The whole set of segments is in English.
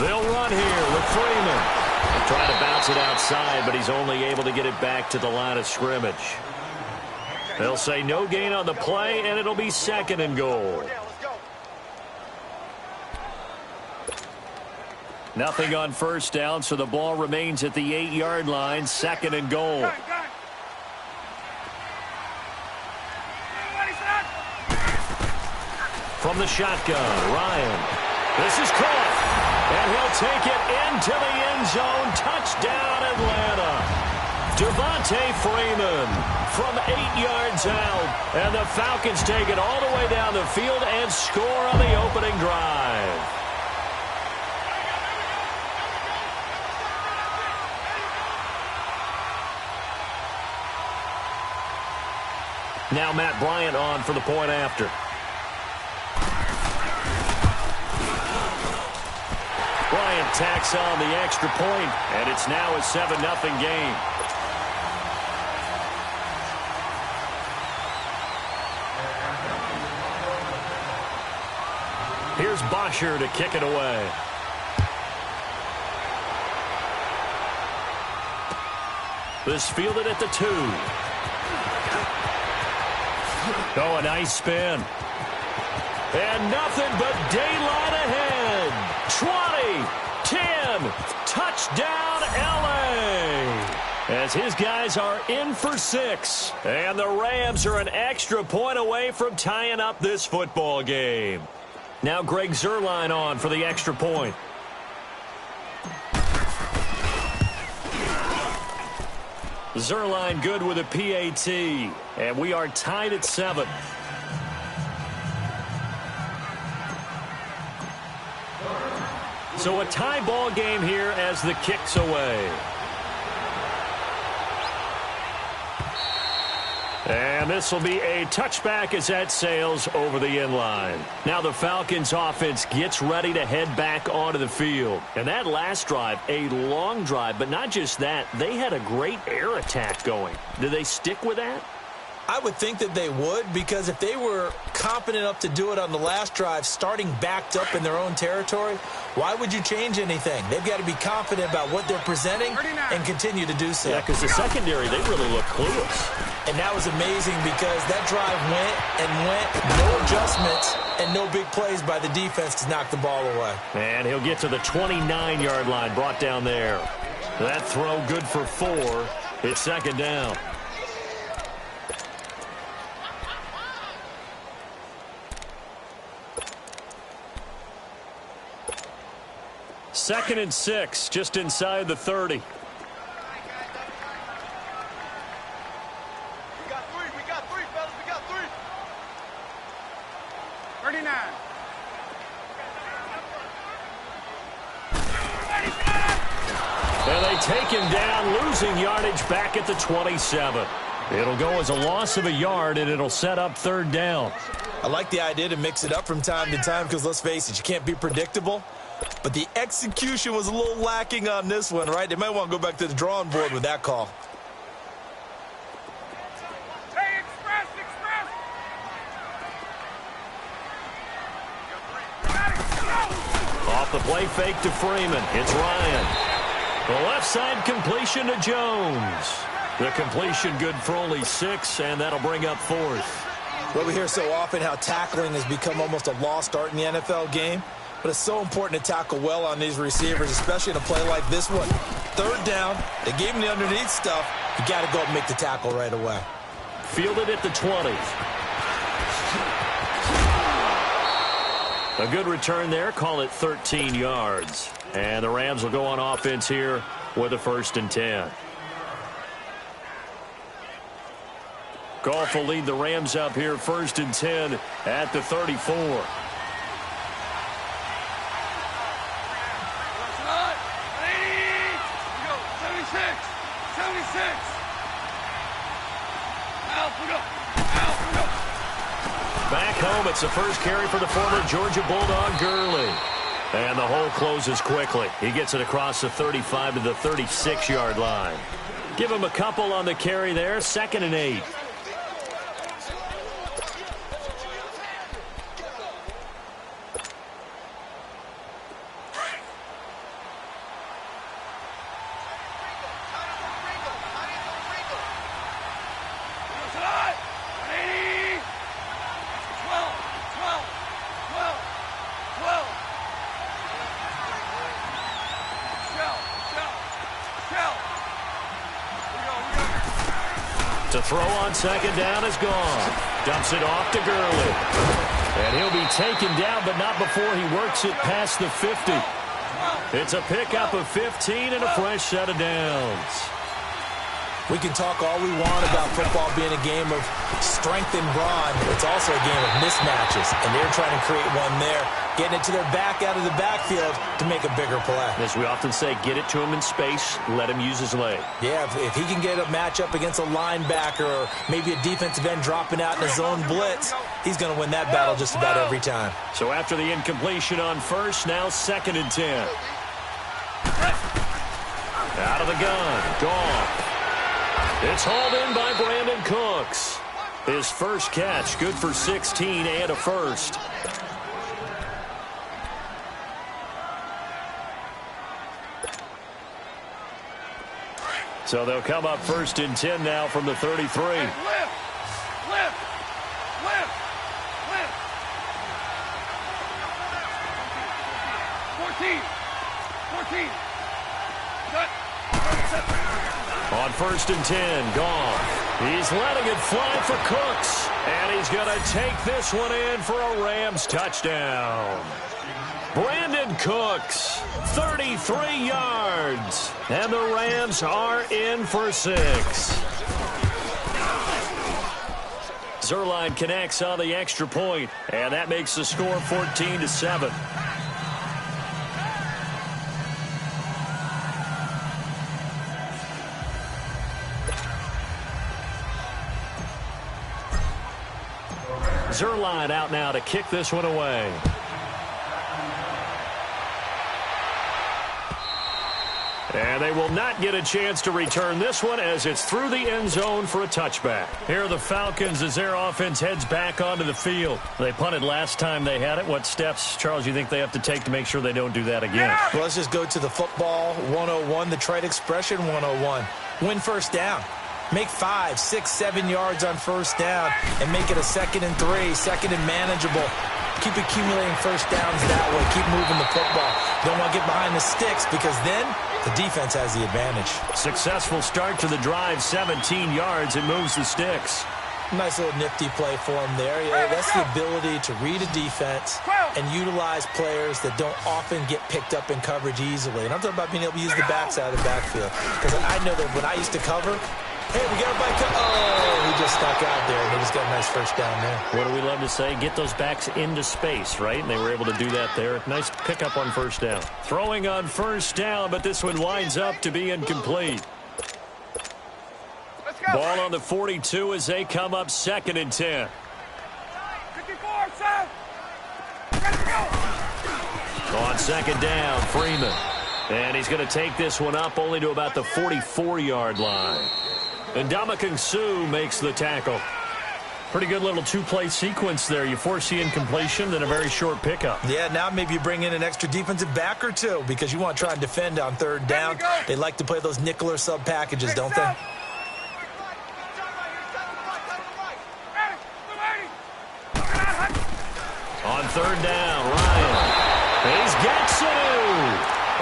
They'll run here with Freeman. Trying to bounce it outside, but he's only able to get it back to the line of scrimmage. They'll say no gain on the play, and it'll be 2nd and goal. Nothing on first down, so the ball remains at the 8-yard line, 2nd and goal. From the shotgun, Ryan. This is caught, and he'll take it into the end zone. Touchdown, Atlanta. Devontae Freeman from 8 yards out, and the Falcons take it all the way down the field and score on the opening drive. Now Matt Bryant on for the point after. Bryant tacks on the extra point, and it's now a 7-0 game. Here's Bosher to kick it away. This fielded at the 2. Oh, a nice spin. And nothing but daylight ahead. 20, 10, touchdown LA. As his guys are in for 6. And the Rams are an extra point away from tying up this football game. Now Greg Zuerlein on for the extra point. Zuerlein good with a PAT, and we are tied at 7. So a tie ball game here as the kick's away. And this will be a touchback as that sails over the inline. Now the Falcons offense gets ready to head back onto the field. And that last drive, a long drive, but not just that, they had a great air attack going. Do they stick with that? I would think that they would, because if they were confident enough to do it on the last drive, starting backed up in their own territory, why would you change anything? They've got to be confident about what they're presenting and continue to do so. Yeah, because the secondary, they really look clueless. And that was amazing because that drive went and went, no adjustments and no big plays by the defense to knock the ball away. And he'll get to the 29-yard line, brought down there. That throw good for 4. It's 2nd down. Second and 6, just inside the 30. We got three, fellas. We got 3. 39. And they take him down, losing yardage back at the 27. It'll go as a loss of a yard, and it'll set up 3rd down. I like the idea to mix it up from time to time because, let's face it, you can't be predictable. But the execution was a little lacking on this one, right? They might want to go back to the drawing board with that call. Hey, express! Off the play fake to Freeman. It's Ryan. The left side completion to Jones. The completion good for only 6, and that'll bring up 4th. Well, we hear so often how tackling has become almost a lost art in the NFL game. But it's so important to tackle well on these receivers, especially in a play like this one. 3rd down, they gave him the underneath stuff. You got to go and make the tackle right away. Fielded at the 20. A good return there. Call it 13 yards. And the Rams will go on offense here with a 1st and 10. Goff will lead the Rams up here 1st and 10 at the 34. Back home, it's the first carry for the former Georgia Bulldog, Gurley. And the hole closes quickly. He gets it across the 35 to the 36-yard line. Give him a couple on the carry there, 2nd and 8. To throw on second down is gone. Dumps it off to Gurley. And he'll be taken down, but not before he works it past the 50. It's a pickup of 15 and a fresh set of downs. We can talk all we want about football being a game of strength and brawn. It's also a game of mismatches, and they're trying to create one there, getting it to their back out of the backfield to make a bigger play. As we often say, get it to him in space, let him use his leg. Yeah, if he can get a matchup against a linebacker or maybe a defensive end dropping out in a zone blitz, he's going to win that battle just about every time. So after the incompletion on first, now 2nd and 10. Out of the gun, Goff. It's hauled in by Brandon Cooks. His first catch, good for 16 and a first. So they'll come up 1st and 10 now from the 33. Lift! 14. Cut. On 1st and 10, Goff. He's letting it fly for Cooks. And he's going to take this one in for a Rams touchdown. Brandon Cooks, 33 yards. And the Rams are in for 6. Zerline connects on the extra point, and that makes the score 14-7. Zerline out now to kick this one away. And they will not get a chance to return this one as it's through the end zone for a touchback. Here are the Falcons as their offense heads back onto the field. They punted last time they had it. What steps, Charles, you think they have to take to make sure they don't do that again? Well, let's just go to the football 101, the trite expression 101. Win first down. Make 5, 6, 7 yards on first down and make it a 2nd and 3, 2nd and manageable. Keep accumulating first downs that way. Keep moving the football. Don't want to get behind the sticks because then the defense has the advantage. Successful start to the drive, 17 yards. It moves the sticks. Nice little nifty play for him there. Yeah, that's the ability to read a defense and utilize players that don't often get picked up in coverage easily. And I'm talking about being able to use the backside of the backfield. Because I know that when I used to cover, hey, we got a bike. Oh, he just stuck out there, and they just got a nice first down there. What do we love to say? Get those backs into space, right? And they were able to do that there. Nice pickup on first down. Throwing on first down, but this one winds up to be incomplete. Ball on the 42 as they come up 2nd and 10. 54, set. Ready to go. On 2nd down, Freeman. And he's going to take this one up only to about the 44-yard line. And Ndamukong Suh makes the tackle. Pretty good little two-play sequence there. You force the incompletion, then a very short pickup. Yeah, now maybe you bring in an extra defensive back or two because you want to try and defend on 3rd down. They like to play those nickel or sub packages, don't they? On 3rd down, Ryan. He's got Sanu.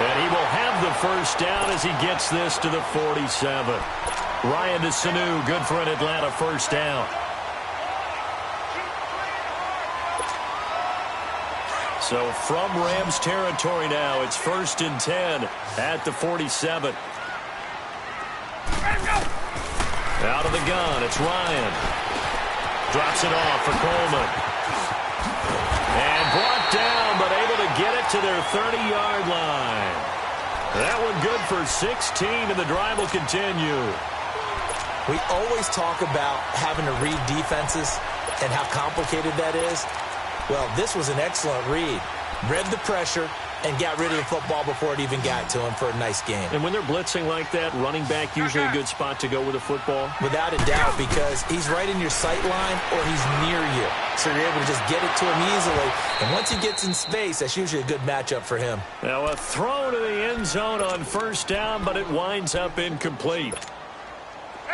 And he will have the first down as he gets this to the 47. Ryan to Sanu, good for an Atlanta first down. So from Rams territory now, it's 1st and 10 at the 47. Out of the gun, it's Ryan. Drops it off for Coleman. And brought down, but able to get it to their 30-yard line. That one good for 16, and the drive will continue. We always talk about having to read defenses and how complicated that is. Well, this was an excellent read. Read the pressure and got rid of the football before it even got to him for a nice game. And when they're blitzing like that, running back usually a good spot to go with the football? Without a doubt, because he's right in your sight line or he's near you. So you're able to just get it to him easily. And once he gets in space, that's usually a good matchup for him. Now a throw to the end zone on first down, but it winds up incomplete.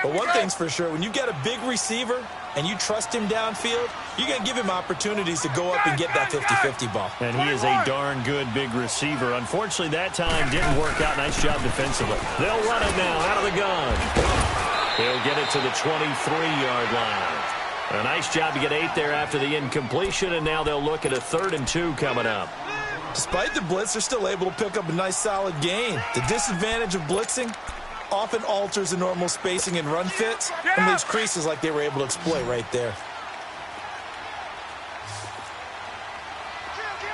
But one thing's for sure, when you get a big receiver and you trust him downfield, you're going to give him opportunities to go up and get that 50-50 ball. And he is a darn good big receiver. Unfortunately, that time didn't work out. Nice job defensively. They'll run it now out of the gun. He'll get it to the 23-yard line. A nice job to get 8 there after the incompletion, and now they'll look at a 3rd and 2 coming up. Despite the blitz, they're still able to pick up a nice solid gain. The disadvantage of blitzing often alters the normal spacing and run fits and leaves creases like they were able to exploit right there.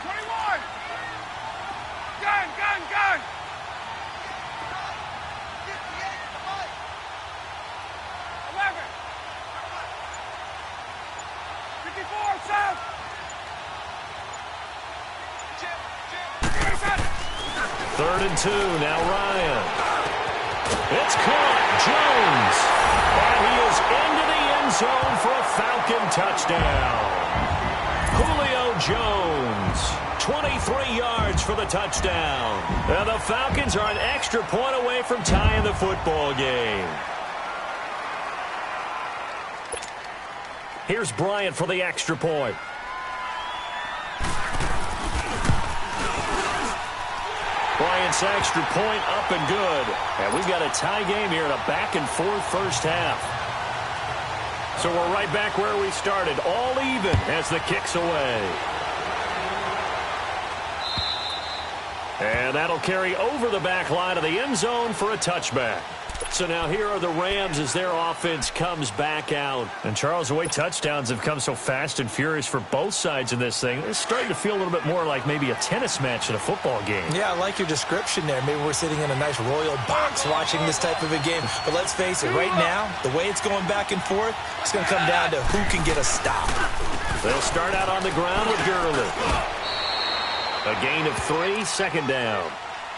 21. Gun, gun, gun. 11. 54, South. 3rd and 2, now Ryan. It's caught, Jones. And he is into the end zone for a Falcon touchdown. Julio Jones, 23 yards for the touchdown. And the Falcons are an extra point away from tying the football game. Here's Bryant for the extra point. Bryant's extra point up and good. And we've got a tie game here in a back-and-forth first half. So we're right back where we started, all even as the kick's away. And that'll carry over the back line of the end zone for a touchback. So now here are the Rams as their offense comes back out. And Charles, the way touchdowns have come so fast and furious for both sides in this thing, it's starting to feel a little bit more like maybe a tennis match in a football game. Yeah, I like your description there. Maybe we're sitting in a nice royal box watching this type of a game. But let's face it, right now, the way it's going back and forth, it's going to come down to who can get a stop. They'll start out on the ground with Gurley. A gain of 3, 2nd down.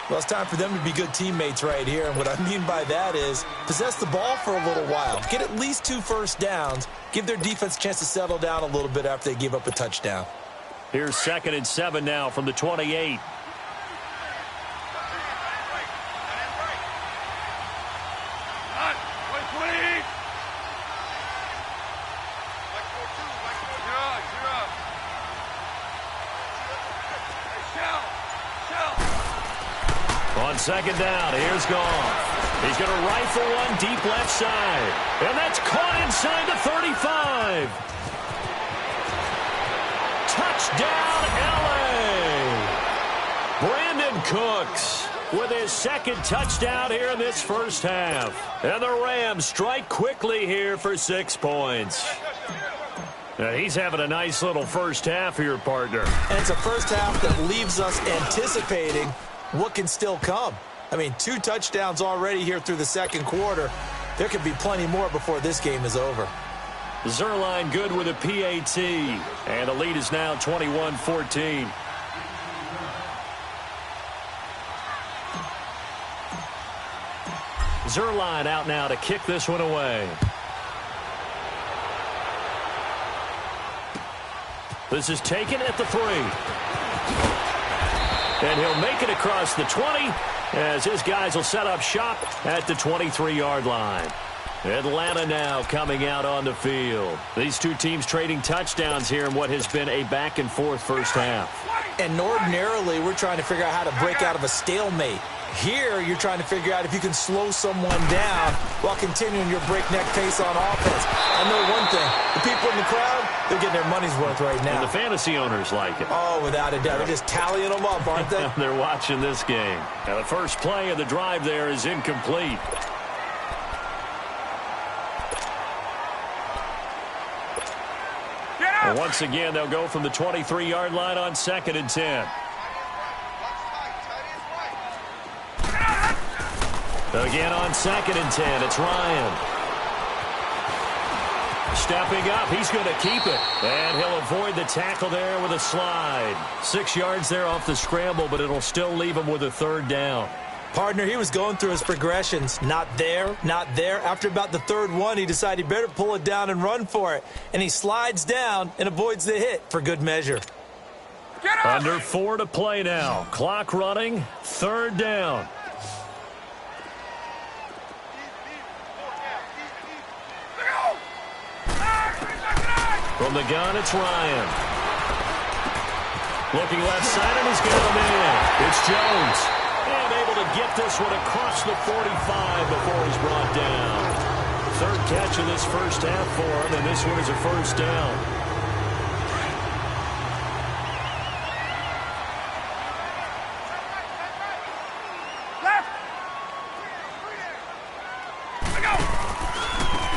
Well, it's time for them to be good teammates right here. And what I mean by that is possess the ball for a little while. Get at least 2 first downs. Give their defense a chance to settle down a little bit after they give up a touchdown. Here's 2nd and 7 now from the 28. On 2nd down, here's Goff. He's going to rifle one deep left side. And that's caught inside the 35. Touchdown, L.A. Brandon Cooks with his 2nd touchdown here in this first half. And the Rams strike quickly here for 6 points. Now, he's having a nice little first half here, partner. And it's a first half that leaves us anticipating what can still come. I mean, 2 touchdowns already here through the 2nd quarter. There could be plenty more before this game is over. Zerline good with a PAT. And the lead is now 21-14. Zerline out now to kick this one away. This is taken at the 3. And he'll make it across the 20 as his guys will set up shop at the 23-yard line. Atlanta now coming out on the field. These 2 teams trading touchdowns here in what has been a back-and-forth first half. And ordinarily, we're trying to figure out how to break out of a stalemate. Here, you're trying to figure out if you can slow someone down while continuing your breakneck pace on offense. I know one thing. The people in the crowd, they're getting their money's worth right now. And the fantasy owners like it. Oh, without a doubt. They're just tallying them up, aren't they? They're watching this game. Now, the first play of the drive there is incomplete. And once again, they'll go from the 23-yard line on 2nd and 10. Again on 2nd and 10, it's Ryan. Stepping up, he's going to keep it. And he'll avoid the tackle there with a slide. 6 yards there off the scramble, but it'll still leave him with a 3rd down. Partner, he was going through his progressions. Not there, not there. After about the 3rd one, he decided he better pull it down and run for it. And he slides down and avoids the hit for good measure. Under 4 to play now. Clock running, 3rd down. From the gun, it's Ryan. Looking left side, and he's got him in. It's Jones. And able to get this one across the 45 before he's brought down. Third catch of this first half for him, and this one is a first down.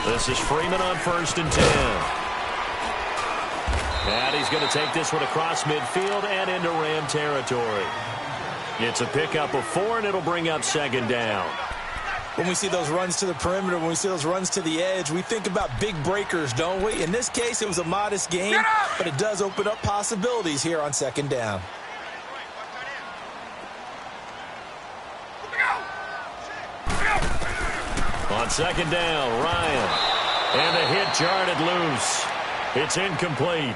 This is Freeman on 1st and 10. And he's going to take this one across midfield and into Ram territory. It's a pickup of 4, and it'll bring up 2nd down. When we see those runs to the perimeter, when we see those runs to the edge, we think about big breakers, don't we? In this case, it was a modest gain, but it does open up possibilities here on 2nd down. On 2nd down, Ryan. And the hit jarred loose. It's incomplete.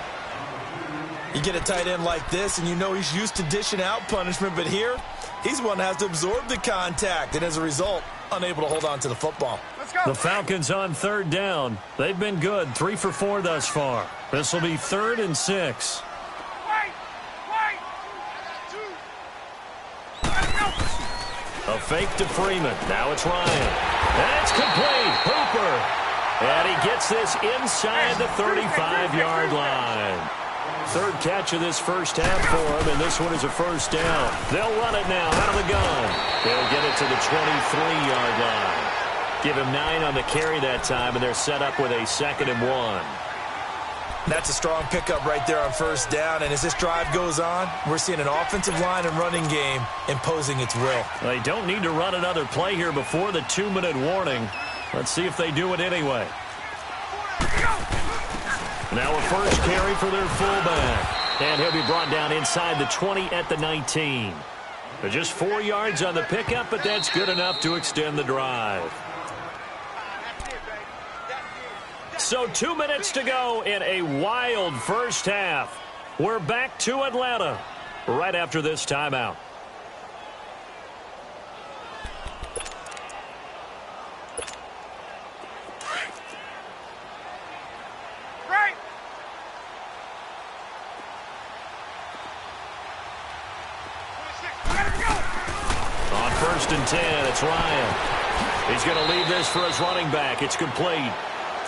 You get a tight end like this, and you know he's used to dishing out punishment, but here, he's one that has to absorb the contact, and as a result, unable to hold on to the football. Let's go. The Falcons on 3rd down. They've been good, 3 for 4 thus far. This will be 3rd and 6. A fake to Freeman. Now it's Ryan. And it's complete. Hooper. And he gets this inside the 35-yard line. Third catch of this first half for him, and this one is a first down. They'll run it now out of the gun. They'll get it to the 23-yard line. Give him 9 on the carry that time, and they're set up with a 2nd and 1. That's a strong pickup right there on 1st down, and as this drive goes on, we're seeing an offensive line and running game imposing its will. They don't need to run another play here before the 2-minute warning. Let's see if they do it anyway. Now a first carry for their fullback, and he'll be brought down inside the 20 at the 19. Just 4 yards on the pickup, but that's good enough to extend the drive. So 2 minutes to go in a wild first half. We're back to Atlanta right after this timeout. Right. On 1st and 10, it's Ryan. He's going to leave this for his running back. It's complete.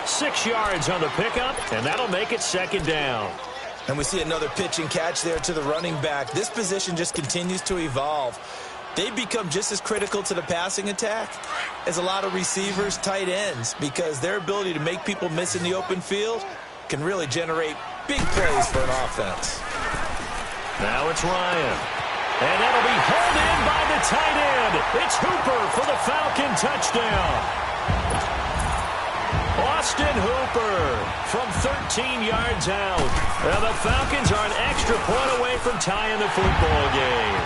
6 yards on the pickup, and that'll make it 2nd down. And we see another pitch and catch there to the running back. This position just continues to evolve. They become just as critical to the passing attack as a lot of receivers, tight ends, because their ability to make people miss in the open field can really generate big plays for an offense. Now it's Ryan. And that'll be hauled in by the tight end. It's Hooper for the Falcon touchdown. Austin Hooper from 13 yards out. Now the Falcons are an extra point away from tying the football game.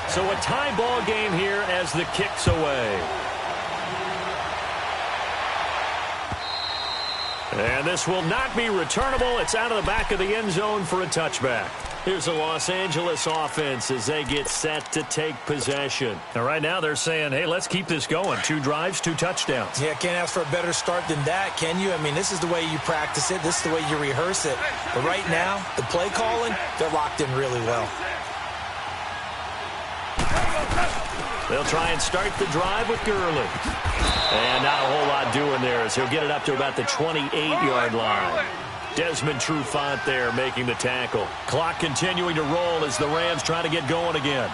So a tie ball game here as the kick's away. And this will not be returnable. It's out of the back of the end zone for a touchback. Here's the Los Angeles offense as they get set to take possession. And right now they're saying, hey, let's keep this going. 2 drives, 2 touchdowns. Yeah, can't ask for a better start than that, can you? I mean, this is the way you practice it. This is the way you rehearse it. But right now, the play calling, they're locked in really well. They'll try and start the drive with Gurley. And not a whole lot doing there as he'll get it up to about the 28-yard line. Desmond Trufant there making the tackle. Clock continuing to roll as the Rams try to get going again.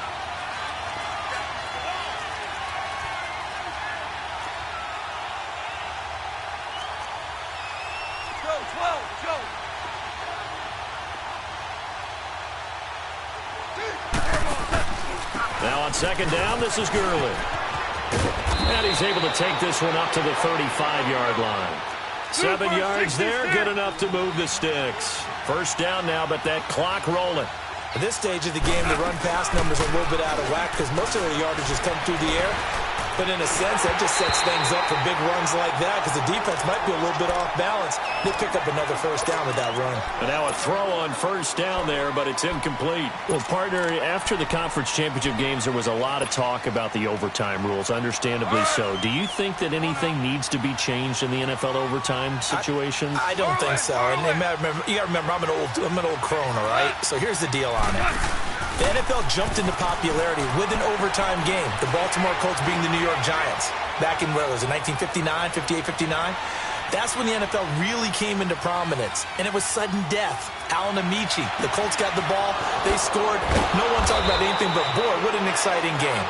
Now on 2nd down, this is Gurley. And he's able to take this one up to the 35-yard line. 7 yards there, good enough to move the sticks. First down now, but that clock rolling. At this stage of the game, the run-pass numbers are a little bit out of whack because most of the yardage has come through the air. But in a sense, that just sets things up for big runs like that because the defense might be a little bit off balance. They pick up another first down with that run. And now a throw on first down there, but it's incomplete. Well, partner, after the conference championship games, there was a lot of talk about the overtime rules, understandably so. Do you think that anything needs to be changed in the NFL overtime situation? I don't think so. And you got to remember, I'm an old crone, all right? So here's the deal on it. The NFL jumped into popularity with an overtime game. The Baltimore Colts being the New York Giants. Back in, where was it, 1959, 58, 59? That's when the NFL really came into prominence. And it was sudden death. Alan Amici, the Colts got the ball. They scored. No one talked about anything but, boy, what an exciting game.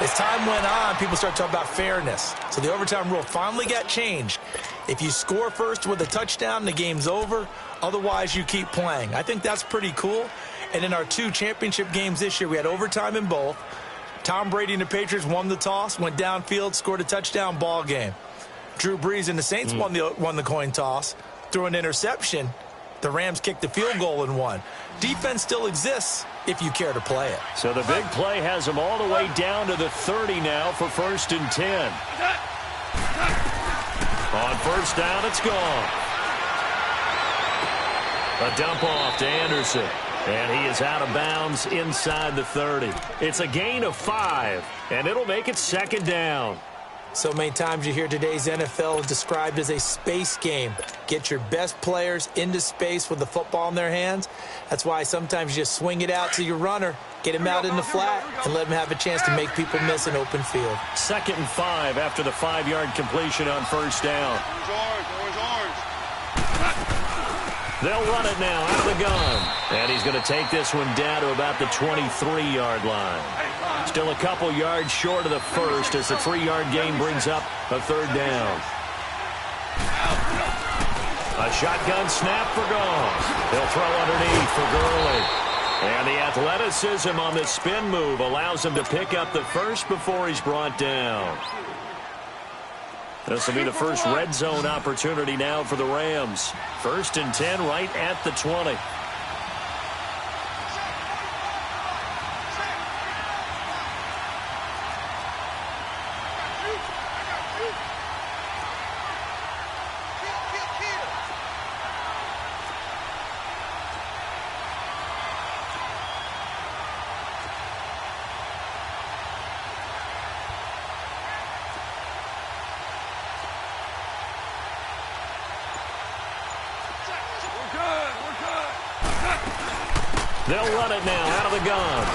As time went on, people started talking about fairness. So the overtime rule finally got changed. If you score first with a touchdown, the game's over. Otherwise, you keep playing. I think that's pretty cool. And in our 2 championship games this year, we had overtime in both. Tom Brady and the Patriots won the toss, went downfield, scored a touchdown, ball game. Drew Brees and the Saints won the coin toss, threw an interception. The Rams kicked the field goal and won. Defense still exists if you care to play it. So the big play has them all the way down to the 30 now for 1st and 10. On first down, it's gone. A dump off to Anderson. And he is out of bounds inside the 30. It's a gain of 5, and it'll make it 2nd down. So many times you hear today's NFL described as a space game. Get your best players into space with the football in their hands. That's why sometimes you just swing it out to your runner, get him out in the flat, and let him have a chance to make people miss an open field. 2nd and 5 after the 5-yard completion on first down. They'll run it now out of the gun. And he's going to take this one down to about the 23-yard line. Still a couple yards short of the first as the 3-yard gain brings up a 3rd down. A shotgun snap for Goff. He'll throw underneath for Gurley. And the athleticism on the spin move allows him to pick up the first before he's brought down. This will be the first red zone opportunity now for the Rams. 1st and 10 right at the 20. They'll run it now out of the gun.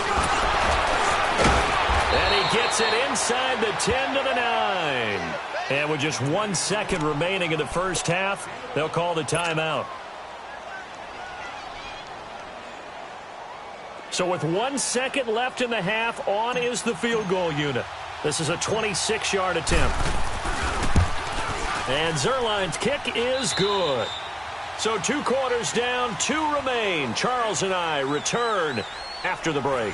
And he gets it inside the 10 to the 9. And with just 1 second remaining in the first half, they'll call the timeout. So with 1 second left in the half, on is the field goal unit. This is a 26-yard attempt. And Zerline's kick is good. So 2 quarters down, 2 remain. Charles and I return after the break.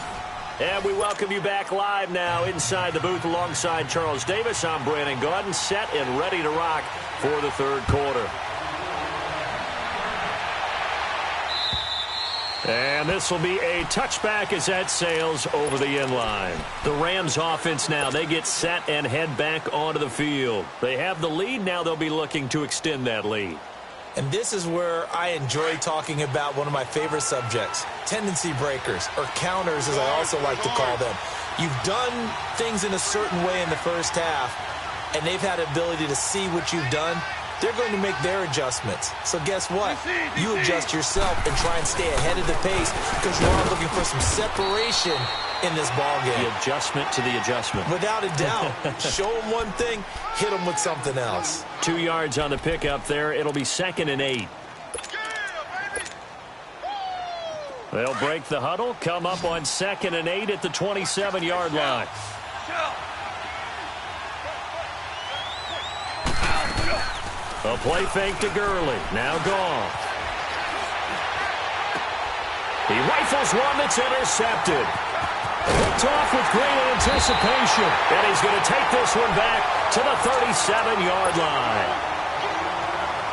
And we welcome you back live now inside the booth alongside Charles Davis. I'm Brandon Gaudin, set and ready to rock for the 3rd quarter. And this will be a touchback as that sails over the end line. The Rams offense now, they get set and head back onto the field. They have the lead. Now they'll be looking to extend that lead. And this is where I enjoy talking about one of my favorite subjects, tendency breakers, or counters as I also like to call them. You've done things in a certain way in the first half, and they've had the ability to see what you've done. They're going to make their adjustments. So guess what? You adjust yourself and try and stay ahead of the pace because you are looking for some separation in this ball game. The adjustment to the adjustment. Without a doubt. Show them one thing, hit them with something else. 2 yards on the pickup there. It'll be 2nd and 8. They'll break the huddle, come up on 2nd and 8 at the 27-yard line. A play fake to Gurley. Now Goff. He rifles one that's intercepted. Picked off with great anticipation. And he's going to take this one back to the 37-yard line.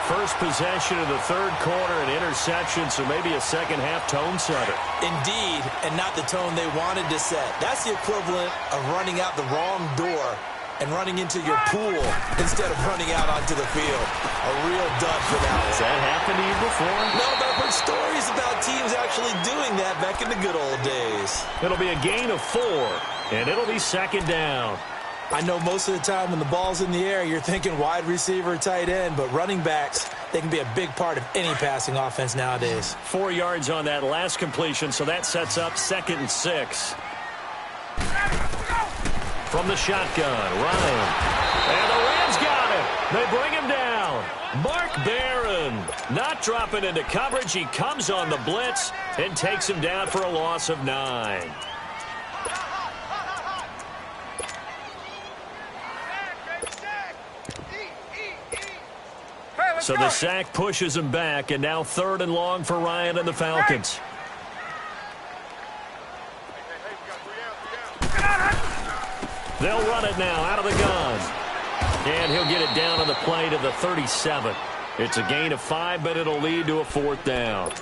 First possession of the 3rd quarter, an interception, so maybe a second-half tone setter. Indeed, and not the tone they wanted to set. That's the equivalent of running out the wrong door and running into your pool instead of running out onto the field. A real dud for that one. Has that happened to you before? No, but I've heard stories about teams actually doing that back in the good old days. It'll be a gain of 4, and it'll be 2nd down. I know most of the time when the ball's in the air, you're thinking wide receiver, tight end, but running backs, they can be a big part of any passing offense nowadays. 4 yards on that last completion, so that sets up 2nd and 6. From the shotgun, Ryan. And the Rams got him. They bring him down. Mark Barron not dropping into coverage. He comes on the blitz and takes him down for a loss of 9. So the sack pushes him back, and now 3rd and long for Ryan and the Falcons. They'll run it now out of the gun. And he'll get it down on the play to the 37. It's a gain of 5, but it'll lead to a 4th down.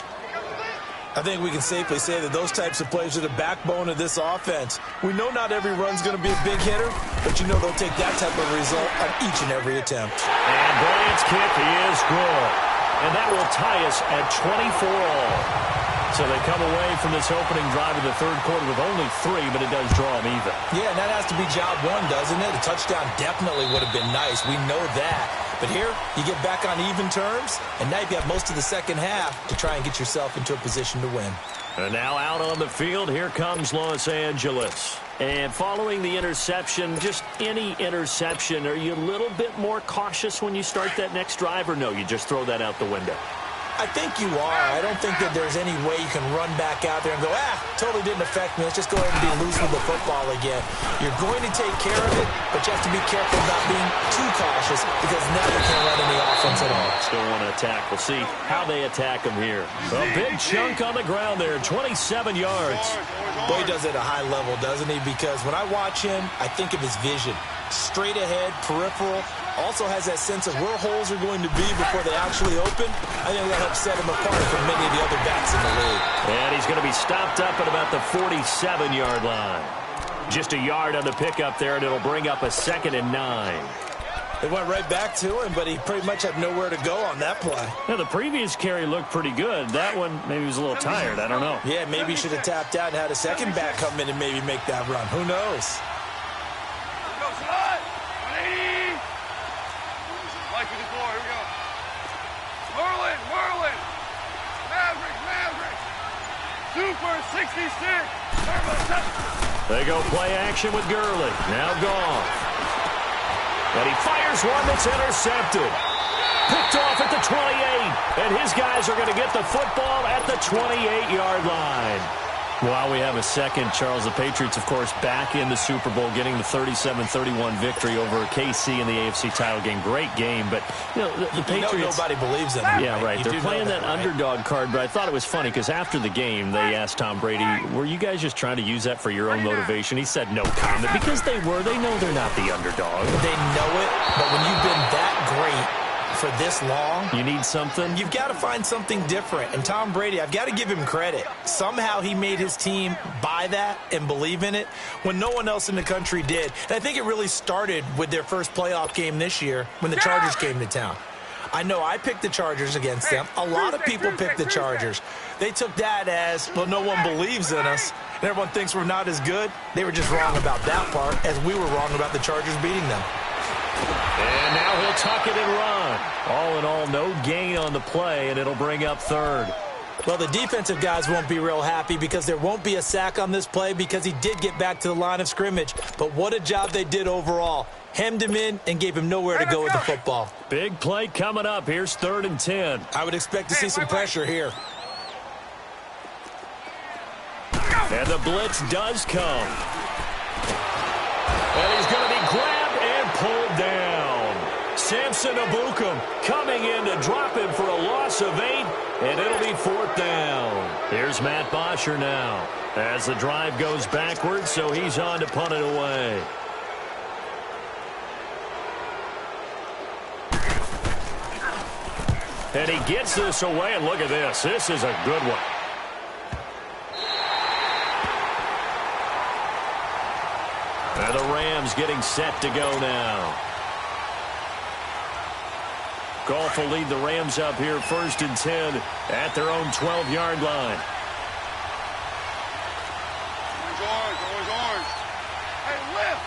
I think we can safely say that those types of plays are the backbone of this offense. We know not every run's going to be a big hitter, but you know they'll take that type of result on each and every attempt. And Bryant's kick is good. And that will tie us at 24 all. So they come away from this opening drive of the 3rd quarter with only 3, but it does draw them even. Yeah, and that has to be job 1, doesn't it? A touchdown definitely would have been nice. We know that. But here, you get back on even terms, and now you have most of the second half to try and get yourself into a position to win. And now out on the field, here comes Los Angeles. And following the interception, just any interception, are you a little bit more cautious when you start that next drive, or no, you just throw that out the window? I think you are. I don't think that there's any way you can run back out there and go, totally didn't affect me. Let's just go ahead and be loose with the football again. You're going to take care of it, but you have to be careful about being too cautious because now you can't run any offense at all. Still want to attack. We'll see how they attack him here. A big chunk on the ground there, 27 yards. Boy, he does it at a high level, doesn't he? Because when I watch him, I think of his vision. Straight ahead, peripheral. Also has that sense of where holes are going to be before they actually open. I think that helps set him apart from many of the other backs in the league. And he's going to be stopped up at about the 47-yard line. Just a yard on the pickup there, and it'll bring up a 2nd and 9. They went right back to him, but he pretty much had nowhere to go on that play. Now, the previous carry looked pretty good. That one, maybe he was a little tired. I don't know. Yeah, maybe he should have tapped out and had a second back come in and maybe make that run. Who knows? Super 66. They go play action with Gurley. Now gone. And he fires one that's intercepted. Picked off at the 28. And his guys are going to get the football at the 28-yard line. While we have a second, Charles, the Patriots, of course, back in the Super Bowl, getting the 37-31 victory over KC in the AFC title game. Great game, but, you know, the Patriots... nobody believes in them. Yeah, right. They're playing that underdog card, but I thought it was funny because after the game, they asked Tom Brady, were you guys just trying to use that for your own motivation? He said no comment because they were. They know they're not the underdog. They know it, but when you've been that great for this long, you need something. You've got to find something different. And Tom Brady, I've got to give him credit. Somehow he made his team buy that and believe in it when no one else in the country did. And I think it really started with their first playoff game this year when the Chargers came to town. I know I picked the Chargers against them. A lot of people picked the Chargers. They took that as, well, no one believes in us, and everyone thinks we're not as good. They were just wrong about that part, as we were wrong about the Chargers beating them. And now he'll tuck it and run. All in all, no gain on the play, and it'll bring up 3rd. Well, the defensive guys won't be real happy because there won't be a sack on this play because he did get back to the line of scrimmage. But what a job they did overall. Hemmed him in and gave him nowhere to go with the football. Big play coming up. Here's 3rd and 10. I would expect to see some pressure here. And the blitz does come. And he's going to be grabbed and pulled down. Samson Abukum coming in to drop him for a loss of 8, and it'll be 4th down. Here's Matt Bosher now as the drive goes backwards, so he's on to punt it away. And he gets this away, and look at this. This is a good one. And the Rams getting set to go now. Goff will lead the Rams up here 1st and 10 at their own 12-yard line. Always orange. Hey, lift.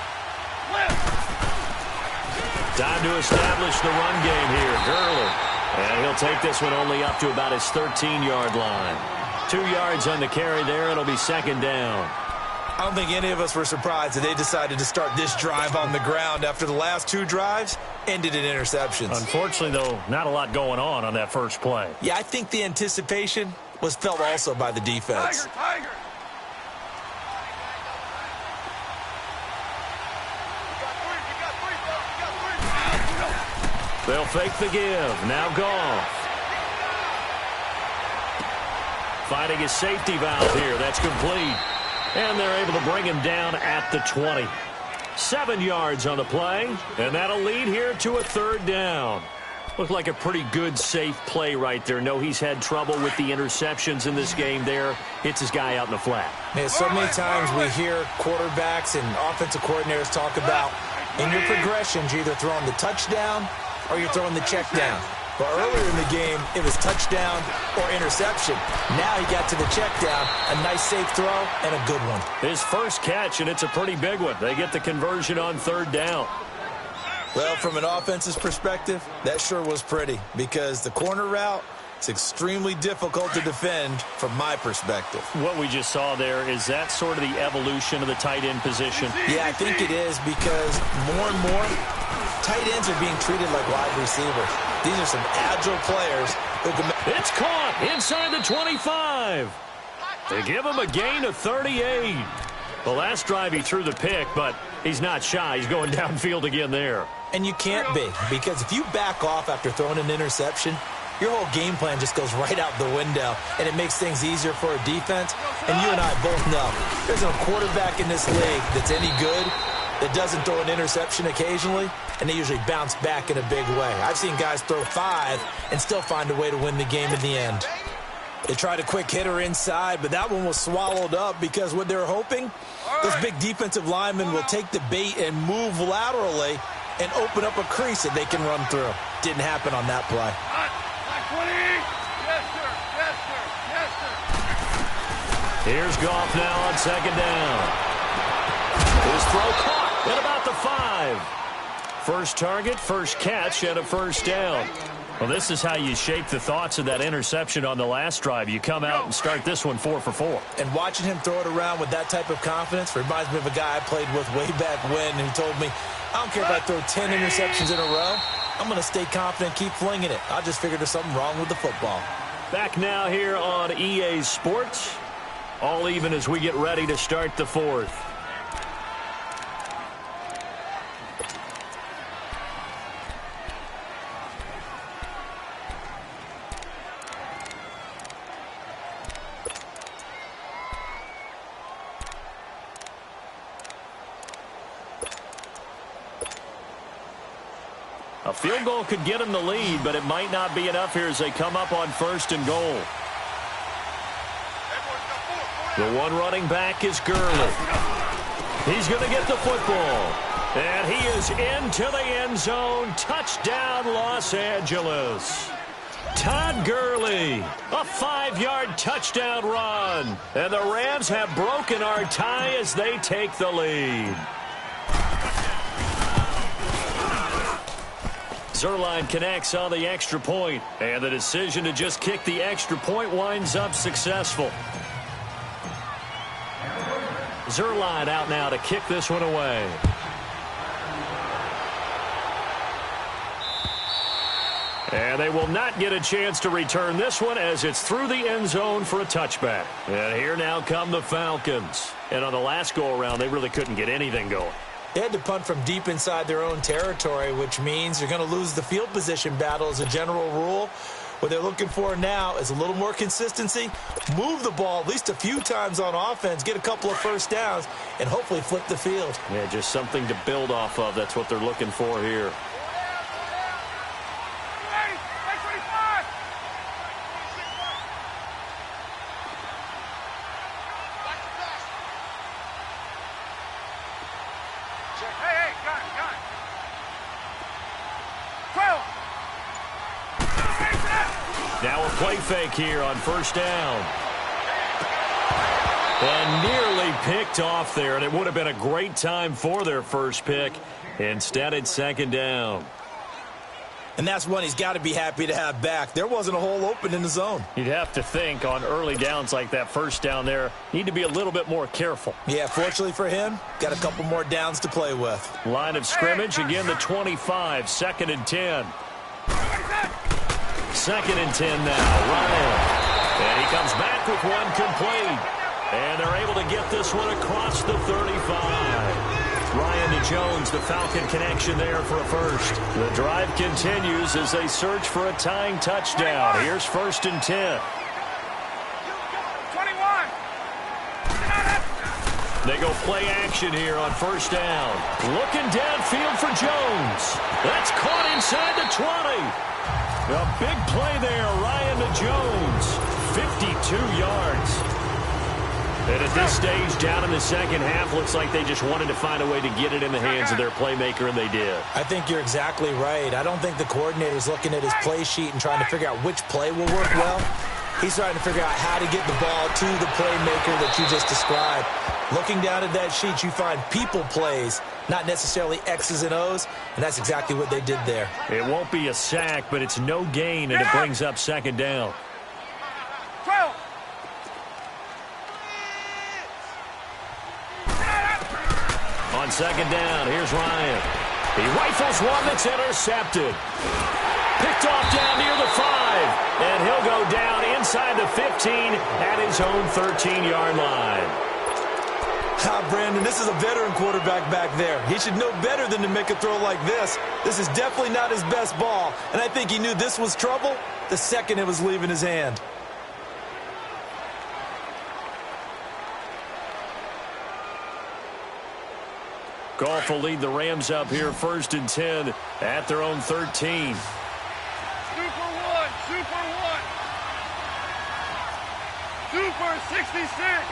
Time to establish the run game here. Gurley And he'll take this one only up to about his 13-yard line. 2 yards on the carry there. It'll be second down. I don't think any of us were surprised that they decided to start this drive on the ground after the last 2 drives ended in interceptions. Unfortunately, though, not a lot going on that first play. Yeah, I think the anticipation was felt also by the defense. Tiger! They'll fake the give. Now Goff. Finding his safety valve here. That's complete. And they're able to bring him down at the 20. 7 yards on the play. And that'll lead here to a third down. Looked like a pretty good, safe play right there. No, he's had trouble with the interceptions in this game there. Hits his guy out in the flat. Man, so many times we hear quarterbacks and offensive coordinators talk about in your progressions, you're either throwing the touchdown or you're throwing the check down. But earlier in the game, it was touchdown or interception. Now he got to the check down, a nice safe throw, and a good one. His first catch, and it's a pretty big one. They get the conversion on third down. Well, from an offense's perspective, that sure was pretty because the corner route is extremely difficult to defend from my perspective. What we just saw there, is that sort of the evolution of the tight end position? Yeah, I think it is because more and more tight ends are being treated like wide receivers. These are some agile players who can make... It's caught inside the 25. They give him a gain of 38. The last drive he threw the pick, but he's not shy. He's going downfield again there. And you can't be, because if you back off after throwing an interception, your whole game plan just goes right out the window, and it makes things easier for a defense. And you and I both know there's no quarterback in this league that's any good that doesn't throw an interception occasionally, and they usually bounce back in a big way. I've seen guys throw 5 and still find a way to win the game in the end. They tried a quick hitter inside, but that one was swallowed up because what they're hoping, those big defensive linemen will take the bait and move laterally and open up a crease that they can run through. Didn't happen on that play. Here's Goff now on second down. His throw caught at about the 5. First target, first catch, and a first down. Well, this is how you shape the thoughts of that interception on the last drive. You come out and start this one 4 for 4. And watching him throw it around with that type of confidence reminds me of a guy I played with way back when who told me, I don't care if I throw 10 interceptions in a row. I'm going to stay confident, keep flinging it. I just figured there's something wrong with the football. Back now here on EA Sports. All even as we get ready to start the fourth. A field goal could get them the lead, but it might not be enough here as they come up on 1st and goal. The one running back is Gurley. He's going to get the football. And he is into the end zone. Touchdown, Los Angeles. Todd Gurley, a 5-yard touchdown run. And the Rams have broken our tie as they take the lead. Zerline connects on the extra point, and the decision to just kick the extra point winds up successful. Zerline out now to kick this one away. And they will not get a chance to return this one as it's through the end zone for a touchback. And here now come the Falcons. And on the last go-around, they really couldn't get anything going. They had to punt from deep inside their own territory, which means you're going to lose the field position battle as a general rule. What they're looking for now is a little more consistency, move the ball at least a few times on offense, get a couple of first downs, and hopefully flip the field. Yeah, just something to build off of. That's what they're looking for here. Now a play fake here on 1st down. And nearly picked off there, and it would have been a great time for their first pick. Instead, it's 2nd down. And that's one he's got to be happy to have back. There wasn't a hole open in the zone. You'd have to think on early downs like that first down there, need to be a little bit more careful. Yeah, fortunately for him, got a couple more downs to play with. Line of scrimmage, again the 25, 2nd and 10. 2nd and 10 now, Ryan. And he comes back with one complete. And they're able to get this one across the 35. Ryan to Jones, the Falcon connection there for a first. The drive continues as they search for a tying touchdown. Here's 1st and 10. 21. They go play action here on 1st down. Looking downfield for Jones. That's caught inside the 20. A big play there, Ryan to Jones. 52 yards. And at this stage, down in the second half, looks like they just wanted to find a way to get it in the hands of their playmaker, and they did. I think you're exactly right. I don't think the coordinator's looking at his play sheet and trying to figure out which play will work well. He's trying to figure out how to get the ball to the playmaker that you just described. Looking down at that sheet, you find people plays, not necessarily X's and O's, and that's exactly what they did there. It won't be a sack, but it's no gain, and it brings up 2nd down. 12. On 2nd down, here's Ryan. He rifles one that's intercepted. Picked off down near the 5. And he'll go down inside the 15 at his own 13-yard line. Brandon, this is a veteran quarterback back there. He should know better than to make a throw like this. This is definitely not his best ball. And I think he knew this was trouble the second it was leaving his hand. Goff will lead the Rams up here 1st and 10 at their own 13. Super 1. Super 1. Super 66.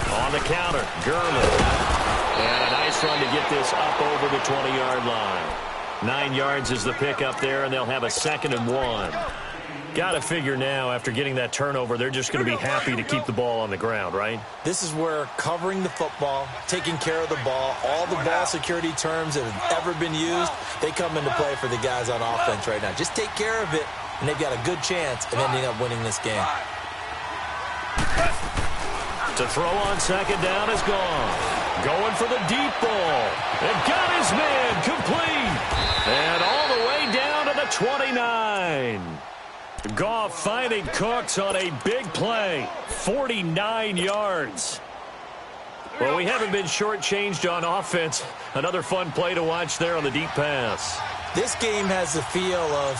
On the counter, Gurley. And a nice run to get this up over the 20-yard line. 9 yards is the pickup there, and they'll have a 2nd and 1. Got to figure now, after getting that turnover, they're just going to be happy to keep the ball on the ground, right? This is where covering the football, taking care of the ball, all the ball security terms that have ever been used, they come into play for the guys on offense right now. Just take care of it, and they've got a good chance of ending up winning this game. To throw on 2nd down is gone. Going for the deep ball. And got his man complete. And all the way down to the 29. Goff finding Cooks on a big play. 49 yards. Well, we haven't been shortchanged on offense. Another fun play to watch there on the deep pass. This game has the feel of,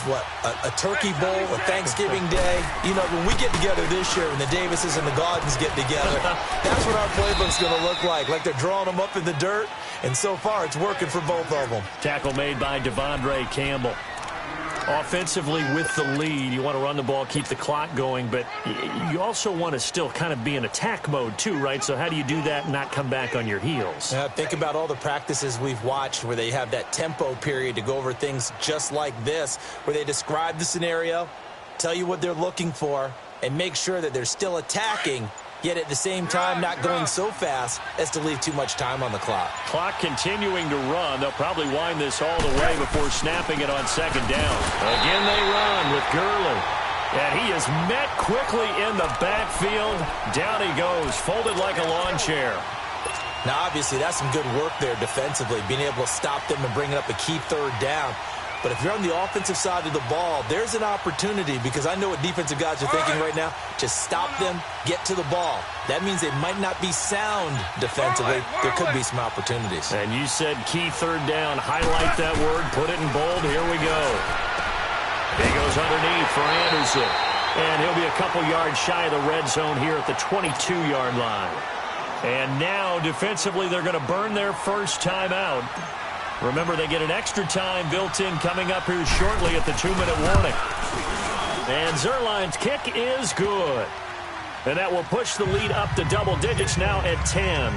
a turkey bowl, a Thanksgiving day. You know, when we get together this year and the Davises and the Gaudens get together, that's what our playbook's going to look like they're drawing them up in the dirt, and so far it's working for both of them. Tackle made by Devondre Campbell. Offensively with the lead, you want to run the ball, keep the clock going, but you also want to still kind of be in attack mode too, right? So how do you do that and not come back on your heels? Think about all the practices we've watched where they have that tempo period to go over things just like this, where they describe the scenario, tell you what they're looking for, and make sure that they're still attacking, yet at the same time not going so fast as to leave too much time on the clock. Clock continuing to run. They'll probably wind this all the way before snapping it on 2nd down. Again they run with Gurley. And he is met quickly in the backfield. Down he goes, folded like a lawn chair. Now, obviously, that's some good work there defensively, being able to stop them and bring up a key 3rd down. But if you're on the offensive side of the ball, there's an opportunity, because I know what defensive guys are thinking right now. Just stop them, get to the ball. That means they might not be sound defensively. There could be some opportunities. And you said key 3rd down. Highlight that word. Put it in bold. Here we go. He goes underneath for Anderson. And he'll be a couple yards shy of the red zone here at the 22-yard line. And now, defensively, they're going to burn their first timeout. Remember, they get an extra time built in coming up here shortly at the 2-minute warning. And Zuerlein's kick is good. And that will push the lead up to double digits now at 10.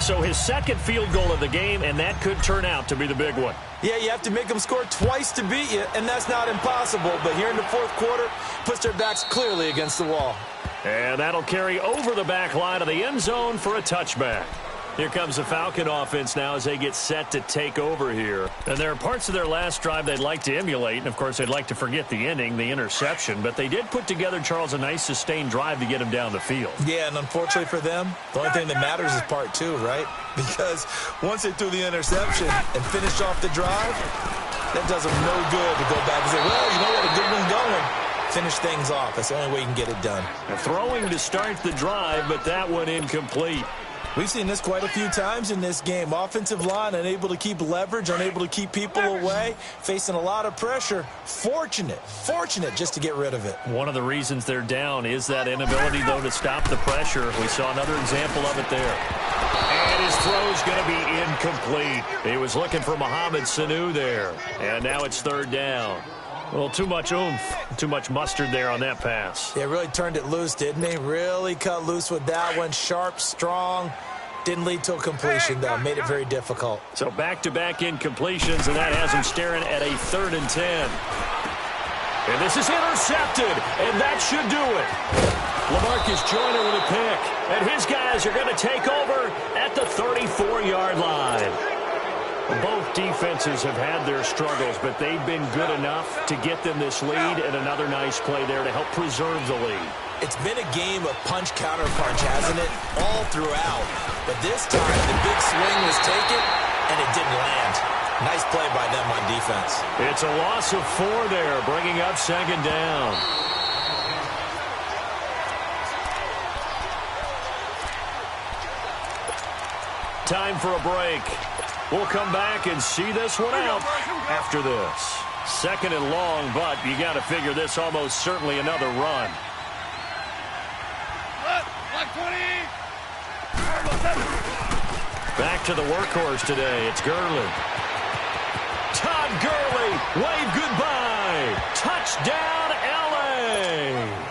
So his second field goal of the game, and that could turn out to be the big one. Yeah, you have to make them score twice to beat you, and that's not impossible. But here in the fourth quarter, puts their backs clearly against the wall. And that'll carry over the back line of the end zone for a touchback. Here comes the Falcon offense now as they get set to take over here. And there are parts of their last drive they'd like to emulate. And, of course, they'd like to forget the ending, the interception. But they did put together, Charles, a nice sustained drive to get him down the field. Yeah, and unfortunately for them, the only thing that matters is part two, right? Because once they threw the interception and finished off the drive, that does them no good to go back and say, well, you know what, a good one going. Finish things off. That's the only way you can get it done. Throwing to start the drive, but that one incomplete. We've seen this quite a few times in this game. Offensive line unable to keep leverage, unable to keep people away, facing a lot of pressure. Fortunate just to get rid of it. One of the reasons they're down is that inability, though, to stop the pressure. We saw another example of it there. And his throw's going to be incomplete. He was looking for Mohamed Sanu there. And now it's third down. Well, too much oomph, too much mustard there on that pass. Yeah, really turned it loose, didn't he? Really cut loose with that one. Sharp, strong. Didn't lead to a completion, though. Made it very difficult. So back-to-back incompletions, and that has him staring at a 3rd and 10. And this is intercepted, and that should do it. LaMarcus Joyner with a pick, and his guys are going to take over at the 34-yard line. Both defenses have had their struggles, but they've been good enough to get them this lead, and another nice play there to help preserve the lead. It's been a game of punch-counter-punch, hasn't it? All throughout. But this time, the big swing was taken, and it didn't land. Nice play by them on defense. It's a loss of 4 there, bringing up 2nd down. Time for a break. We'll come back and see this one out after this. 2nd and long, but you got to figure this almost certainly another run. Back to the workhorse today. It's Gurley. Todd Gurley, wave goodbye. Touchdown, L.A.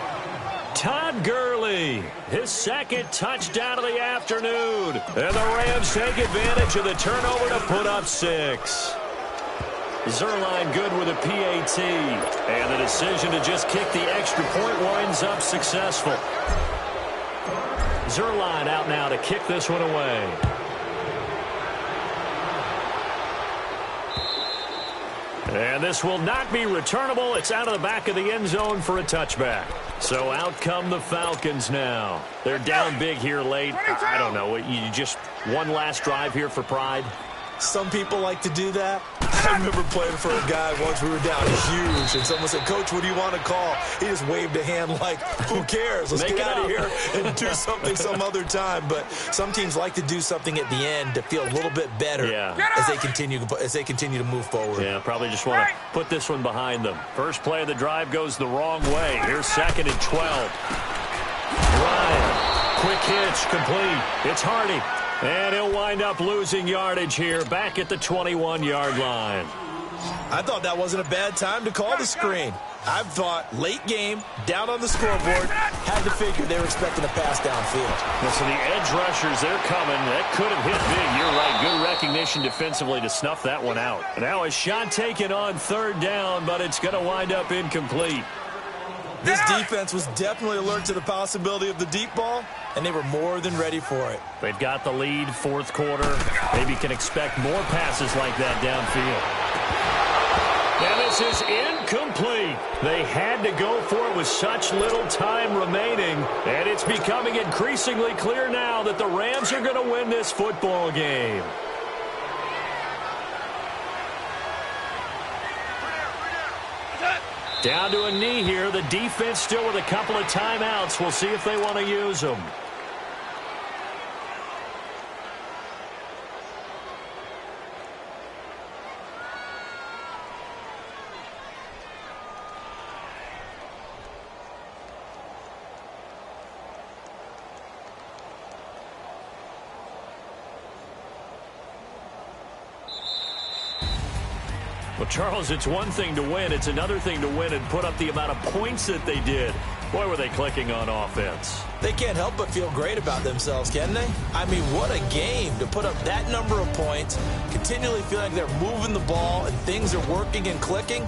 Todd Gurley, his 2nd touchdown of the afternoon. And the Rams take advantage of the turnover to put up 6. Zerline good with a PAT. And the decision to just kick the extra point winds up successful. Zerline out now to kick this one away. And this will not be returnable. It's out of the back of the end zone for a touchback. So out come the Falcons now. They're down big here late. I don't know. You just one last drive here for pride? Some people like to do that. I remember playing for a guy once. We were down huge, and someone said, Coach, what do you want to call? He just waved a hand like, who cares? Let's get out of here and do something some other time. But some teams like to do something at the end to feel a little bit better as they continue to move forward. Yeah, probably just want to put this one behind them. First play of the drive goes the wrong way. Here's 2nd and 12. Ryan, quick hitch, complete. It's Hardy. And he'll wind up losing yardage here back at the 21-yard line. I thought that wasn't a bad time to call the screen. I thought late game, down on the scoreboard, had to figure they were expecting a pass downfield. So the edge rushers, they're coming. That could have hit big. You're right. Good recognition defensively to snuff that one out. Now a shot taken on 3rd down, but it's going to wind up incomplete. This defense was definitely alert to the possibility of the deep ball, and they were more than ready for it. They've got the lead, 4th quarter. Maybe can expect more passes like that downfield. And this is incomplete. They had to go for it with such little time remaining, and it's becoming increasingly clear now that the Rams are going to win this football game. Down to a knee here. The defense still with a couple of timeouts. We'll see if they want to use them. Well, Charles, it's one thing to win. It's another thing to win and put up the amount of points that they did. Boy, were they clicking on offense. They can't help but feel great about themselves, can they? I mean, what a game to put up that number of points, continually feel like they're moving the ball and things are working and clicking.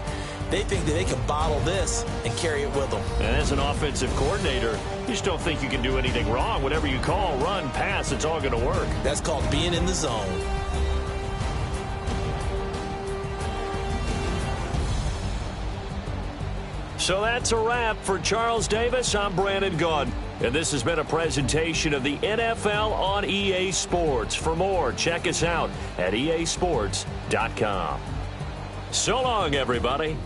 They think that they can bottle this and carry it with them. And as an offensive coordinator, you just don't think you can do anything wrong. Whatever you call, run, pass, it's all going to work. That's called being in the zone. So that's a wrap for Charles Davis. I'm Brandon Gaudin, and this has been a presentation of the NFL on EA Sports. For more, check us out at easports.com. So long, everybody.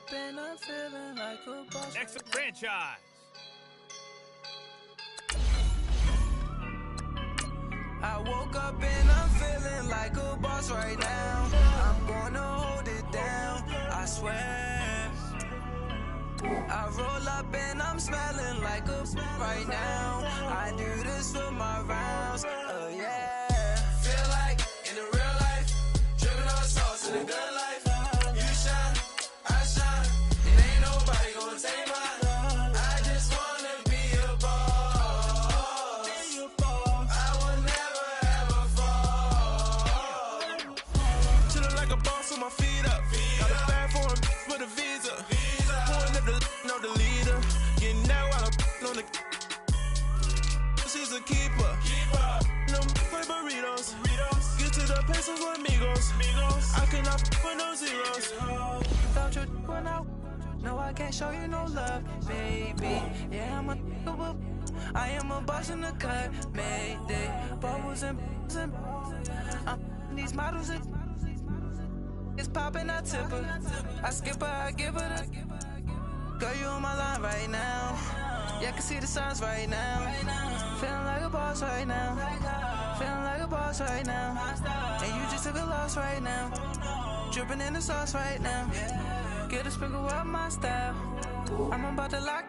up and I'm feeling like a boss. Next franchise. I woke up and I'm feeling like a boss right now. I'm gonna hold it down, I swear. I roll up and I'm smelling like a right now. I do this for my rounds, yeah. Feel like in the real life, dripping on sauce in the good life. You shine, I shine, and ain't nobody gonna take mine. I just wanna be a boss. I will never ever fall. Chillin' like a boss with my feet up. Got a bag for him for the visa. Pulling up the know the leader. Getting out while I'm on the. She's a keeper. No play burritos. Get to the pesos with amigos. I cannot with no zeros. Without you going out, no, I can't show you no love, baby. Yeah, I am a boss in the cut, mayday. Bubbles and these models it's popping, I tip her. I skip her, I give her the. Girl, you on my line right now. Yeah, I can see the signs right now. Feeling like a boss right now. Feeling like a boss right now. And you just took a loss right now. Dripping in the sauce right now. Get a sprinkle up my style. I'm about to lock